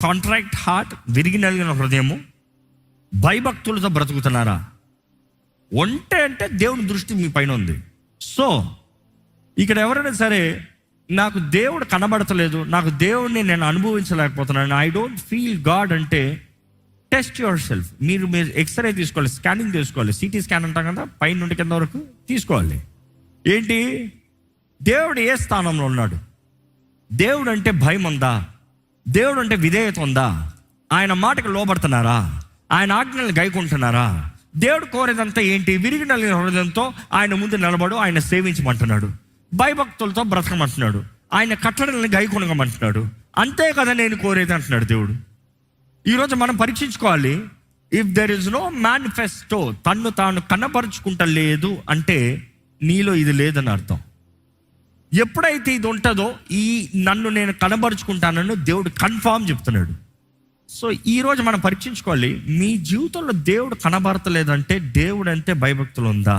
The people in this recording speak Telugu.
కాంట్రాక్ట్ హార్ట్, విరిగి నలిగిన హృదయము, భయభక్తులతో బ్రతుకుతున్నారా? అంటే దేవుని దృష్టి మీ పైన ఉంది. సో ఇక్కడ ఎవరైనా సరే నాకు దేవుడు కనబడతలేదు, నాకు దేవుడిని నేను అనుభవించలేకపోతున్నాను, ఐ డోంట్ ఫీల్ గాడ్ అంటే టెస్ట్ యువర్ సెల్ఫ్. మీరు ఎక్స్రే తీసుకోవాలి, స్కానింగ్ తీసుకోవాలి. సిటీ స్కాన్ అంటాం కదా, పైన నుండి కింద వరకు తీసుకోవాలి. ఏంటి, దేవుడు ఏ స్థానంలో ఉన్నాడు? దేవుడు అంటే భయం ఉందా? దేవుడు అంటే విధేయత ఉందా? ఆయన మాటకు లోబడుతున్నారా? ఆయన ఆజ్ఞలను గైకుంటున్నారా? దేవుడు కోరేదంతా ఏంటి? విరిగి నలిగిన హృదయంతో ఆయన ముందు నిలబడు, ఆయన సేవించమంటున్నాడు, భయభక్తులతో బ్రతకమంటున్నాడు, ఆయన కట్టడలను గైకొనగమంటున్నాడు. అంతే కదా నేను కోరేది అంటున్నాడు దేవుడు. ఈరోజు మనం పరీక్షించుకోవాలి. If there is no manifesto, తన్ను తాను కనపరుచుకుంటలేదు అంటే నీలో ఇది లేదని అర్థం. ఎప్పుడైతే ఇది ఉంటుందో, ఈ నన్ను నేను కనబరుచుకుంటానని దేవుడు కన్ఫామ్ చెప్తున్నాడు. సో ఈరోజు మనం పరీక్షించుకోవాలి, మీ జీవితంలో దేవుడు కనబడతలేదంటే దేవుడు అంటే భయభక్తులు ఉందా?